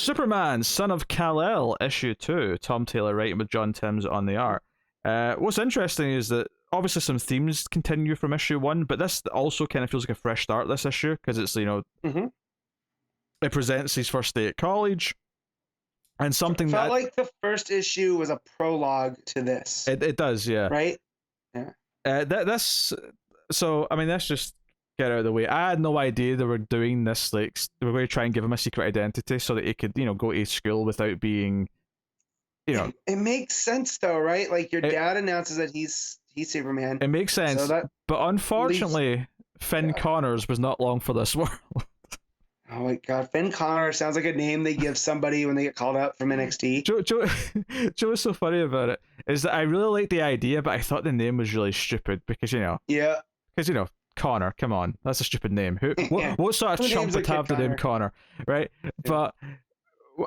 Superman, Son of Kal-El, issue 2. Tom Taylor writing with John Timms on the art. What's interesting is that obviously some themes continue from issue 1, but this also kind of feels like a fresh start, this issue, because it's, it presents his first day at college, and something felt that... like the first issue was a prologue to this. It does, yeah. Right? Yeah. So, I mean, let's just get out of the way. I had no idea they were doing this, like, they were going to try and give him a secret identity so that he could, go to school without being, It makes sense, though, right? Like, your dad announces that he's Superman. It makes sense, so but unfortunately, Finn Connors was not long for this world. Oh my god, Finn Connors sounds like a name they give somebody when they get called up from NXT. Joe was so funny about it is that I really liked the idea, but I thought the name was really stupid because Connor, come on, that's a stupid name. What sort of chump would have the name Connor, right? Yeah. But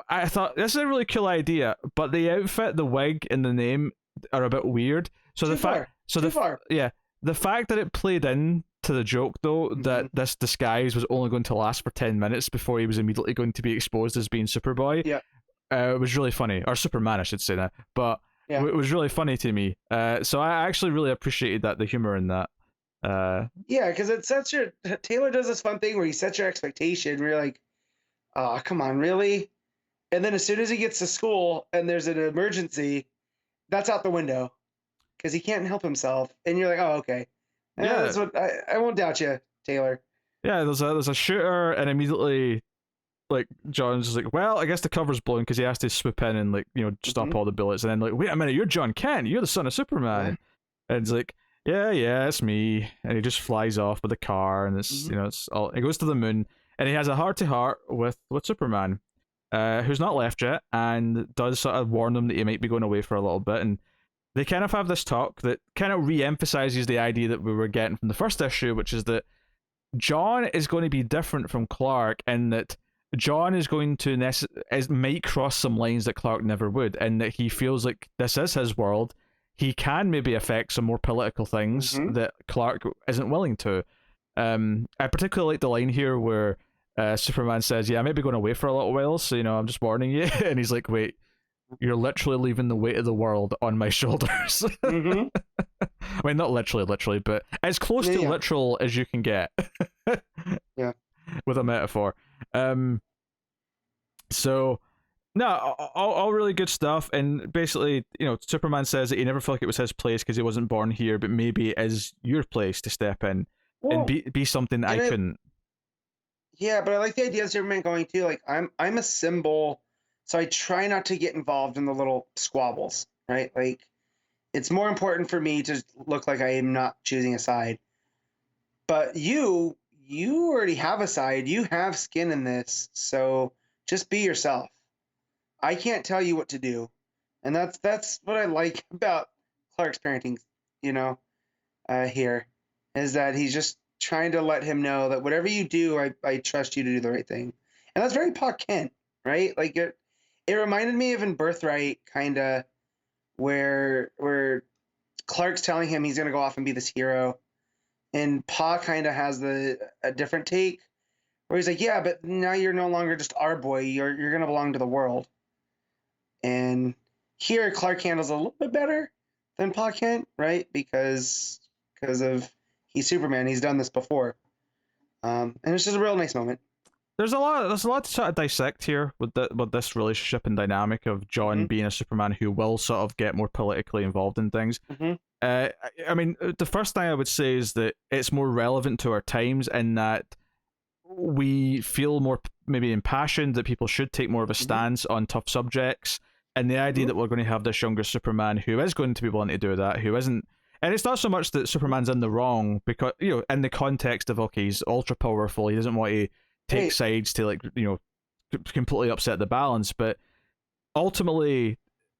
I thought this is a really cool idea, but the outfit, the wig, and the name are a bit weird. So the fact that it played in to the joke, though, that this disguise was only going to last for 10 minutes before he was immediately going to be exposed as being Superboy, it was really funny. Or Superman, I should say that. But it was really funny to me. So I actually really appreciated the humor in that. Because it sets Taylor does this fun thing where he sets your expectation, where you're like, oh, come on, really? And then as soon as he gets to school and there's an emergency, that's out the window. Because he can't help himself. And you're like, oh, okay. Yeah, that's what I won't doubt you, Taylor. Yeah, there's a shooter, and immediately, like, John's just like, well, I guess the cover's blown because he has to swoop in and, like, stop all the bullets. And then, like, wait a minute, you're John Kent. You're the son of Superman. And it's like, yeah, it's me. And he just flies off with the car, and it's it's all. He goes to the moon, and he has a heart-to-heart with Superman, who's not left yet, and does sort of warn him that he might be going away for a little bit, and they kind of have this talk that kind of re-emphasizes the idea that we were getting from the first issue, which is that John is going to be different from Clark, and that John is going to might cross some lines that Clark never would, and that he feels like this is his world. He can maybe affect some more political things that Clark isn't willing to. I particularly like the line here where Superman says, I might be going away for a little while, so I'm just warning you. And he's like, wait, you're literally leaving the weight of the world on my shoulders. I mean, not literally, but as close to literal as you can get. With a metaphor. So, no, all really good stuff. And basically, Superman says that he never felt like it was his place because he wasn't born here, but maybe it is your place to step in and be something that I couldn't. Yeah, but I like the idea of Superman going too. Like, I'm a symbol. So I try not to get involved in the little squabbles, right? Like, it's more important for me to look like I am not choosing a side. But you already have a side. You have skin in this. So just be yourself. I can't tell you what to do. And that's what I like about Clark's parenting, here, is that he's just trying to let him know that whatever you do, I trust you to do the right thing. And that's very Pa Kent, right? Like, it reminded me of in Birthright, kind of, where Clark's telling him he's going to go off and be this hero. And Pa kind of has a different take, where he's like, yeah, but now you're no longer just our boy. You're going to belong to the world. And here, Clark handles a little bit better than Pa Kent, right? Because of he's Superman. He's done this before. And it's just a real nice moment. There's a lot to sort of dissect here with this relationship and dynamic of John being a Superman who will sort of get more politically involved in things. I mean, the first thing I would say is that it's more relevant to our times in that we feel more maybe impassioned, that people should take more of a stance on tough subjects, and the idea that we're going to have this younger Superman who is going to be willing to do that, who isn't. And it's not so much that Superman's in the wrong, because, in the context of, okay, he's ultra powerful, he doesn't want to take sides to, like, completely upset the balance, but ultimately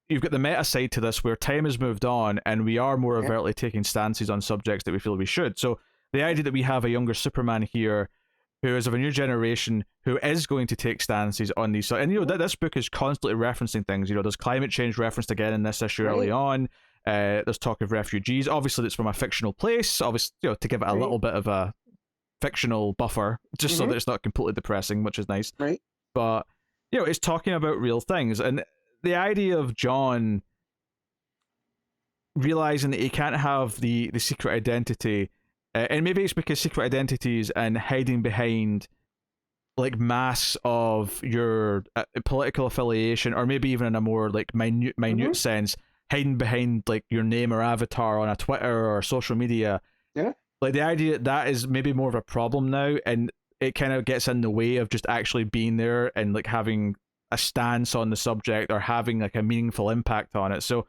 you've got the meta side to this where time has moved on and we are more overtly taking stances on subjects that we feel we should. So the idea that we have a younger Superman here who is of a new generation who is going to take stances on these, and this book is constantly referencing things. There's climate change referenced again in this issue early on. There's talk of refugees. Obviously, it's from a fictional place. Obviously, to give it a little bit of a fictional buffer, just so that it's not completely depressing, which is nice. Right. But it's talking about real things. And the idea of John realizing that he can't have the secret identity, and maybe it's because secret identities and hiding behind like masks of your political affiliation, or maybe even in a more like minute sense, hiding behind like your name or avatar on a Twitter or social media. Yeah. Like the idea that is maybe more of a problem now, and it kind of gets in the way of just actually being there and like having a stance on the subject or having like a meaningful impact on it. So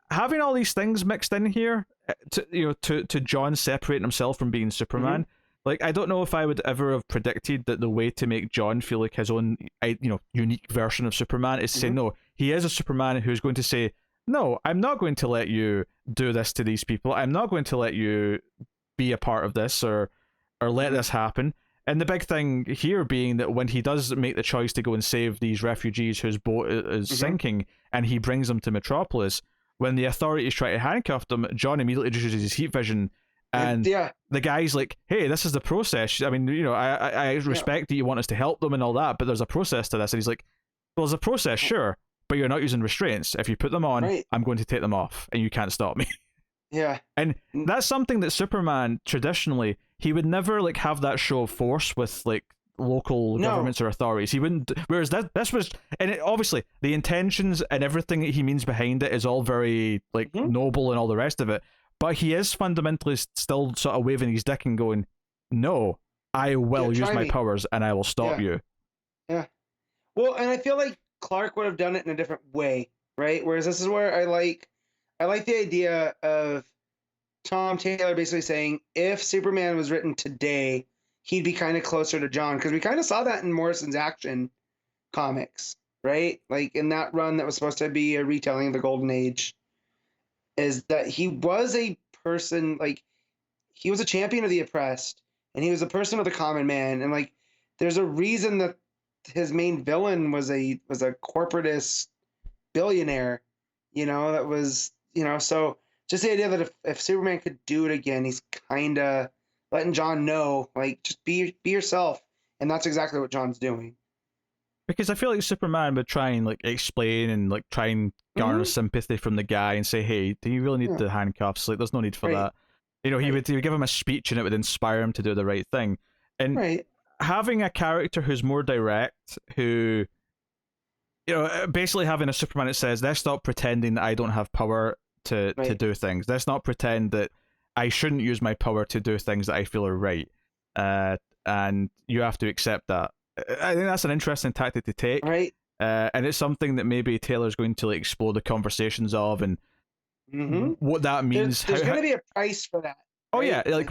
having all these things mixed in here, to John separating himself from being Superman. Like, I don't know if I would ever have predicted that the way to make John feel like his own, unique version of Superman is to say, no, he is a Superman who's going to say, no, I'm not going to let you do this to these people. I'm not going to let you be a part of this or let this happen. And the big thing here being that when he does make the choice to go and save these refugees whose boat is sinking, and he brings them to Metropolis, when the authorities try to handcuff them, John immediately introduces his heat vision. And the guy's like, hey, this is the process. I mean, I respect that you want us to help them and all that, but there's a process to this. And he's like, well, there's a process, sure, but you're not using restraints. If you put them on, I'm going to take them off, and you can't stop me. Yeah. And that's something that Superman, traditionally, he would never like have that show of force with like local governments or authorities. He wouldn't. Whereas this was, and obviously the intentions and everything that he means behind it is all very like noble and all the rest of it. But he is fundamentally still sort of waving his dick and going, no, I will use my powers and I will stop you. Yeah. Well, and I feel like Clark would have done it in a different way, right? Whereas this is where I like the idea of Tom Taylor basically saying if Superman was written today, he'd be kind of closer to John, because we kind of saw that in Morrison's Action comics, right? Like in that run that was supposed to be a retelling of the Golden Age, is that he was a person, like he was a champion of the oppressed, and he was a person of the common man, and like there's a reason that his main villain was a corporatist billionaire, that was, so just the idea that if Superman could do it again, he's kind of letting John know, like, just be yourself, and that's exactly what John's doing. Because I feel like Superman would try and like explain and like try and garner sympathy from the guy and say, hey, do you really need the handcuffs? Like, there's no need for that. He would give him a speech and it would inspire him to do the right thing. And having a character who's more direct, who, basically having a Superman that says, let's stop pretending that I don't have power to do things. Let's not pretend that I shouldn't use my power to do things that I feel are right. And you have to accept that. I think that's an interesting tactic to take. Right. And it's something that maybe Taylor's going to like explore the conversations of, and what that means. There's going to be a price for that. Oh yeah, like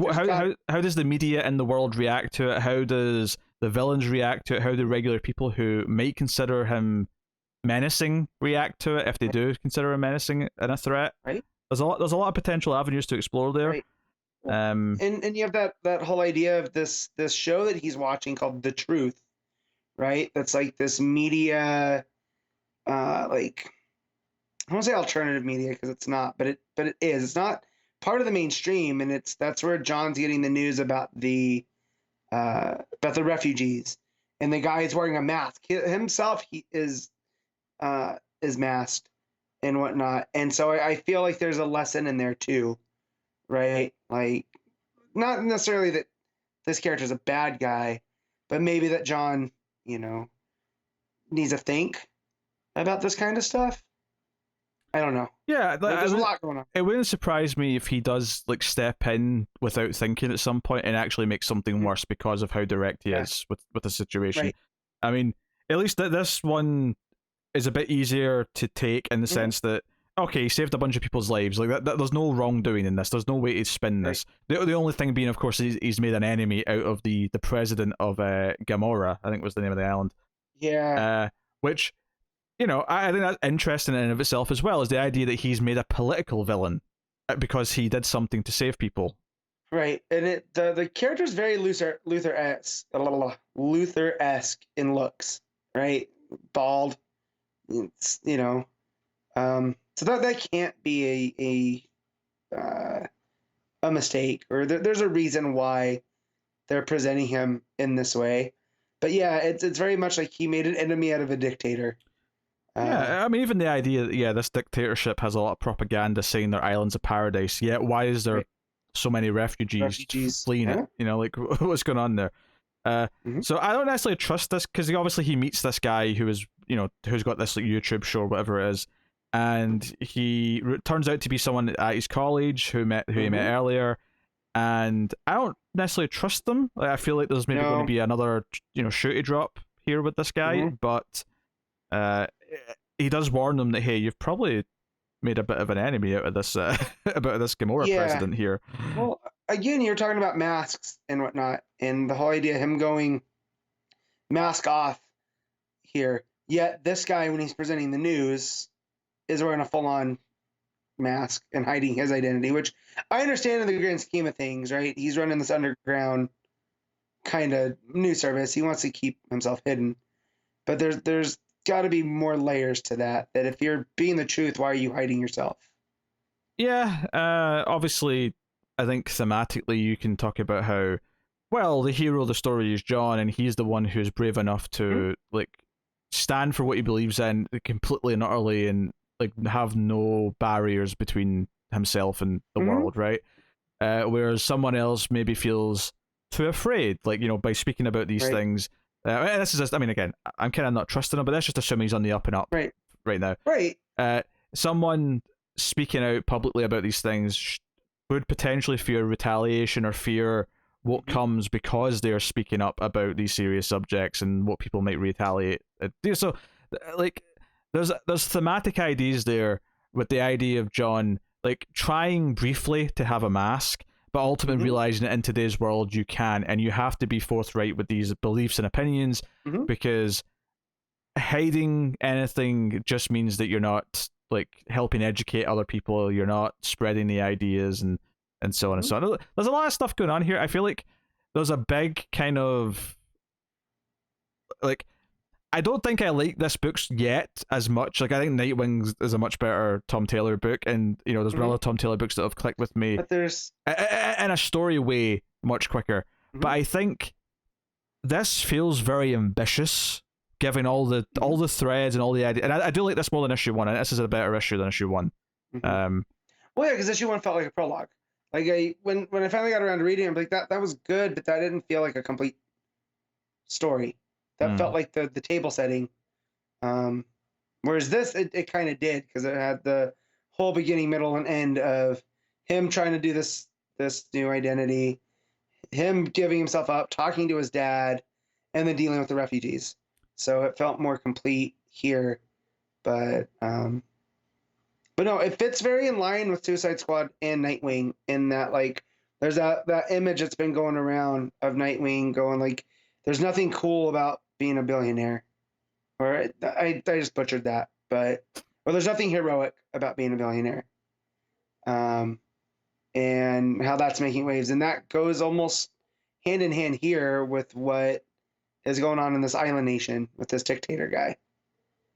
how does the media in the world react to it? How does the villains react to it? How do regular people who might consider him menacing react to it, if they do consider him menacing and a threat? Right. There's a lot of potential avenues to explore there. Right. And you have that whole idea of this show that he's watching called The Truth, right? That's like this media, like, I don't want to say alternative media because it's not, but it is. It's not part of the mainstream, and that's where John's getting the news about the refugees, and the guy is wearing a mask. He is masked and whatnot, and so I feel like there's a lesson in there too, right? Like, not necessarily that this character is a bad guy, but maybe that John, needs to think about this kind of stuff. I don't know. Yeah, there's a lot going on. It wouldn't surprise me if he does like step in without thinking at some point and actually make something worse because of how direct he is with the situation. Right. I mean, at least this one is a bit easier to take in the sense that, okay, he saved a bunch of people's lives. Like that there's no wrongdoing in this. There's no way to spin this. The only thing being, of course, he's made an enemy out of the president of Gamora, I think was the name of the island. Yeah. Which, I think that's interesting in and of itself, as well as the idea that he's made a political villain because he did something to save people. Right, and the character's very Luther-esque in looks, right? Bald, so that can't be a mistake, or there's a reason why they're presenting him in this way. But yeah, it's very much like he made an enemy out of a dictator. Yeah, I mean, even the idea that, yeah, this dictatorship has a lot of propaganda saying their island's a paradise, yet why is there right. so many refugees Refugees. fleeing it? Yeah. You know, like, what's going on there? Hmm. So I don't necessarily trust this because obviously he meets this guy who is, you know, who's got this like YouTube show or whatever it is, and he turns out to be someone at his college who he met earlier, and I don't necessarily trust them. Like, I feel like there's maybe going to No. be another, you know, shooty drop here with this guy, but uh, he does warn them that, hey, you've probably made a bit of an enemy out of this about this Gamora president here. Well, again, you're talking about masks and whatnot, and the whole idea of him going mask off here. Yet this guy, when he's presenting the news, is wearing a full-on mask and hiding his identity, which I understand in the grand scheme of things, right? He's running this underground kind of news service. He wants to keep himself hidden, but there's got to be more layers to that. That if you're being the truth, why are you hiding yourself? Yeah, obviously, I think thematically you can talk about how, well, the hero of the story is John, and he's the one who's brave enough to like stand for what he believes in completely and utterly, and like have no barriers between himself and the world, right? Whereas someone else maybe feels too afraid, like, you know, by speaking about these things. This is just, I mean, again, I'm kind of not trusting him, but that's just assuming he's on the up and up right now. Right. Someone speaking out publicly about these things would potentially fear retaliation or fear what comes because they're speaking up about these serious subjects and what people might retaliate. So, like, there's thematic ideas there with the idea of John like trying briefly to have a mask, but ultimately realizing that in today's world you can, and you have to be forthright with these beliefs and opinions, because hiding anything just means that you're not like helping educate other people, you're not spreading the ideas and so on and so on. There's a lot of stuff going on here. I feel like there's a big kind of like, I don't think I like this book yet as much. Like, I think Nightwing is a much better Tom Taylor book, and you know, there's been other Tom Taylor books that have clicked with me, but there's in a story way much quicker. But I think this feels very ambitious, given all the threads and all the ideas. And I do like this more than issue one, and this is a better issue than issue one. Well, yeah, because issue one felt like a prologue. Like when I finally got around to reading it, I'm like, that was good, but that didn't feel like a complete story. That felt like the table setting. Whereas this, it kind of did, because it had the whole beginning, middle, and end of him trying to do this new identity, him giving himself up, talking to his dad, and then dealing with the refugees. So it felt more complete here. But no, it fits very in line with Suicide Squad and Nightwing in that, like, there's that image that's been going around of Nightwing going like, there's nothing cool about being a billionaire. Or I just butchered that, but there's nothing heroic about being a billionaire. And how that's making waves, and that goes almost hand in hand here with what is going on in this island nation with this dictator guy.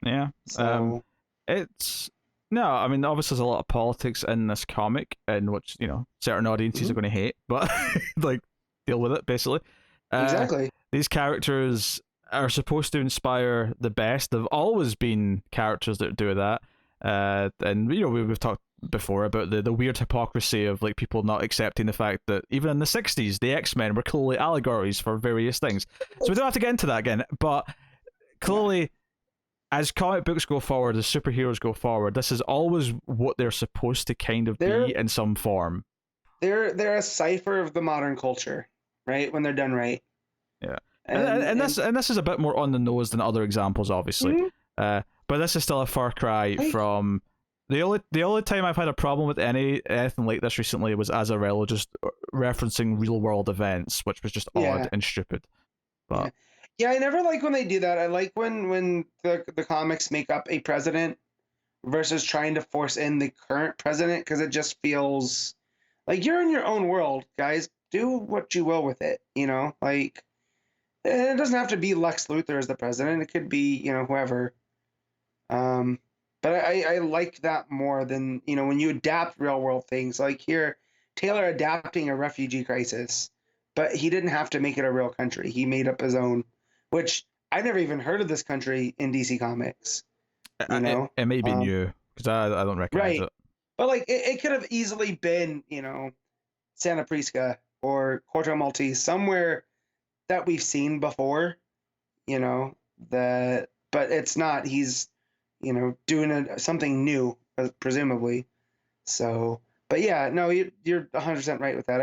Yeah. So it's no, I mean, obviously there's a lot of politics in this comic, and which, you know, certain audiences are going to hate, but like, deal with it basically. Exactly. These characters are supposed to inspire the best. They've always been characters that do that. And you know, we've talked before about the weird hypocrisy of like people not accepting the fact that even in the 60s the X-Men were clearly allegories for various things. So we don't have to get into that again, but clearly as comic books go forward, as superheroes go forward, this is always what they're supposed to kind of be in some form. They're a cipher of the modern culture, right? When they're done right. Yeah. And this is a bit more on the nose than other examples, obviously. But this is still a far cry from the only time I've had a problem with anything like this recently was Azarello just referencing real world events, which was just odd and stupid. But yeah, I never like when they do that. I like when the comics make up a president versus trying to force in the current president, because it just feels like you're in your own world, guys. Do what you will with it, you know? Like, it doesn't have to be Lex Luthor as the president. It could be, you know, whoever. But I like that more than, you know, when you adapt real world things. Like here, Taylor adapting a refugee crisis, but he didn't have to make it a real country. He made up his own which I never even heard of this country in DC Comics. You know, it may be new because I don't recognize right? it. But like, it could have easily been, you know, Santa Prisca or Corto Maltese, somewhere that we've seen before. You know, that, but it's not. He's, you know, doing something new, presumably. So, but yeah, no, you're 100% right with that.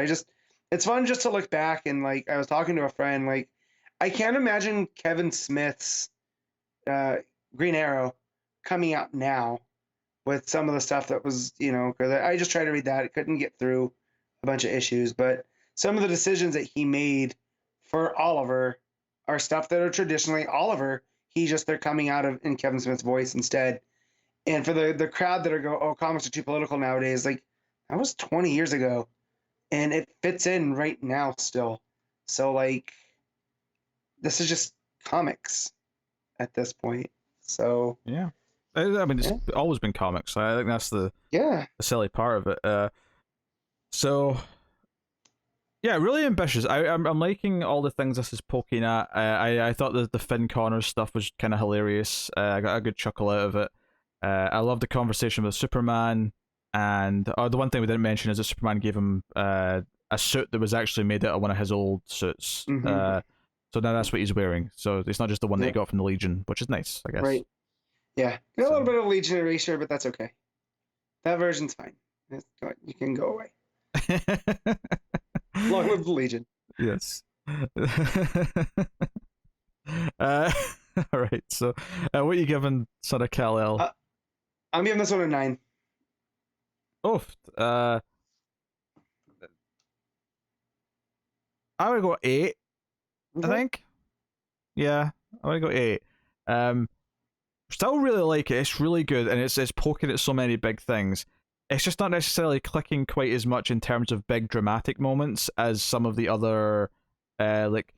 It's fun just to look back and like, I was talking to a friend, like, I can't imagine Kevin Smith's Green Arrow coming out now with some of the stuff that was, you know, because I just tried to read that. I couldn't get through a bunch of issues, but some of the decisions that he made for Oliver are stuff that are traditionally Oliver. They're coming out of in Kevin Smith's voice instead. And for the crowd that are go, oh, comics are too political nowadays, like, that was 20 years ago, and it fits in right now still. So like, this is just comics at this point. So yeah, I mean, it's always been comics. I think that's the silly part of it. So yeah, really ambitious. I'm liking all the things this is poking at. I thought the Finn Connors stuff was kind of hilarious. I got a good chuckle out of it. I love the conversation with Superman, and the one thing we didn't mention is that Superman gave him a suit that was actually made out of one of his old suits. Mm-hmm. So now that's what he's wearing. So it's not just the one that he got from the Legion, which is nice, I guess. Right. Yeah. A little bit of Legion erasure, but that's okay. That version's fine. You can go away. Long live the Legion. Yes. All right. So, what are you giving Son of Kal-El? I'm giving this one a 9. Oh, I would go 8. I think. Yeah, I would go 8. Still really like it. It's really good, and it's poking at so many big things. It's just not necessarily clicking quite as much in terms of big dramatic moments as some of the other, like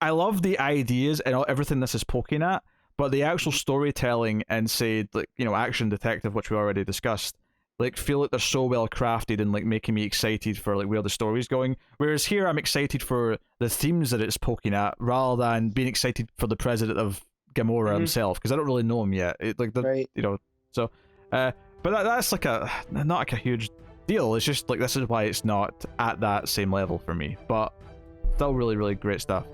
I love the ideas and everything this is poking at, but the actual storytelling and say like, you know, Action Detective, which we already discussed, like feel like they're so well crafted and like making me excited for like where the story's going. Whereas here I'm excited for the themes that it's poking at rather than being excited for the president of Gamora himself, because I don't really know him yet. You know, so but that's like not like a huge deal. It's just like this is why it's not at that same level for me, but still really, really great stuff.